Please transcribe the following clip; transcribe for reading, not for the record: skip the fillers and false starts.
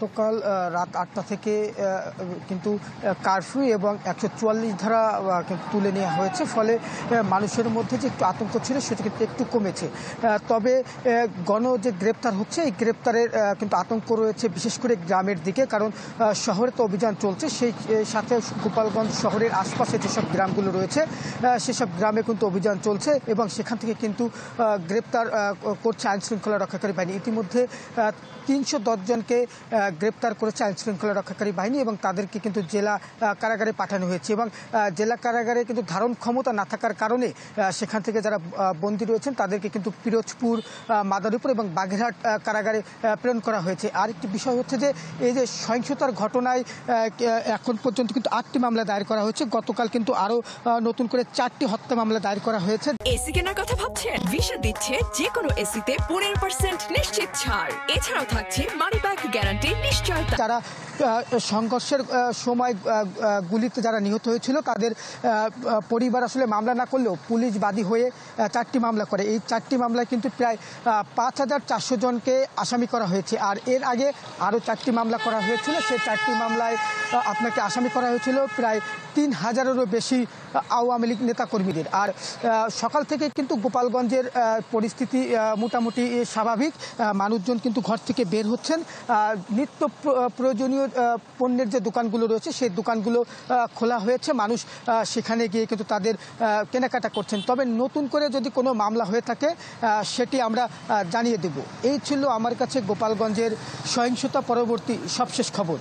সকাল রাত ৮টা থেকে কিন্তু কারফিউ এবং ১৪৪ ধারা কিন্তু তুলে নেওয়া হয়েছে, ফলে মানুষের মধ্যে যে একটু আতঙ্ক ছিল সেটা কিন্তু একটু কমেছে। তবে যে গ্রেপ্তার হচ্ছে, এই গ্রেপ্তারের কিন্তু আতঙ্ক রয়েছে বিশেষ করে গ্রামের দিকে, কারণ শহরে তো অভিযান চলছে, সেই সাথে গোপালগঞ্জ শহরের আশপাশে যেসব গ্রামগুলো রয়েছে সেসব গ্রামে কিন্তু অভিযান চলছে এবং সেখান থেকে কিন্তু গ্রেপ্তার করছে আইনশৃঙ্খলা রক্ষাকারী বাহিনী। ইতিমধ্যে ৩১০ জনকে গ্রেপ্তার করেছে আইনশৃঙ্খলা রক্ষাকারী বাহিনী এবং তাদেরকে কিন্তু জেলা কারাগারে পাঠানো হয়েছে এবং জেলা কারাগারে কিন্তু ধারণ ক্ষমতা না থাকার কারণে সেখান থেকে যারা বন্দী রয়েছেন তাদেরকে কিন্তু পিরোজপুর, মাদারীপুর এবং বাগেরহাট কারাগারে প্রেরণ করা হয়েছে। আরেকটি বিষয় হচ্ছে যে এই যে সহিংসতার ঘটনায় এখন পর্যন্ত কিন্তু ৮টি মামলা দায়ের করা হয়েছে। গতকাল কিন্তু আরও নতুন করে 4টি হত্যা মামলা দায়ের করা হয়েছে। এসি কেনার কথা ভাবছেন? ভিসা দিচ্ছে যে কোনো এসিতে 15% নিশ্চিত ছাড়। এছাড়াও থাকছে মানি ব্যাক গ্যারান্টি নিশ্চয়তা। যারা সংঘর্ষের সময় গুলিতে যারা নিহত হয়েছিল তাদের পরিবার আসলে মামলা না করলেও পুলিশ বাদী হয়ে 4টি মামলা করে। এই 4টি মামলায় কিন্তু প্রায় ৫,৪০০ জনকে আসামি করা হয়েছে। আর এর আগে আরও 4টি মামলা করা হয়েছিল, সেই 4টি মামলায় আপনাকে আসামি করা হয়েছিল প্রায় ৩,০০০-এরও বেশি আওয়ামী লীগ নেতাকর্মীদের। আর সকাল থেকে কিন্তু গোপালগঞ্জের পরিস্থিতি মোটামুটি স্বাভাবিক। মানুষজন কিন্তু ঘর থেকে বের হচ্ছেন। নিত্য প্রয়োজনীয় পণ্যের যে দোকানগুলো রয়েছে সেই দোকানগুলো খোলা হয়েছে, মানুষ সেখানে গিয়ে কিন্তু তাদের কেনাকাটা করছেন। তবে নতুন করে যদি কোনো মামলা হয়ে থাকে সেটি আমরা জানিয়ে দেব। এই ছিল আমার কাছে গোপালগঞ্জের সহিংসতা পরবর্তী সবশেষ খবর।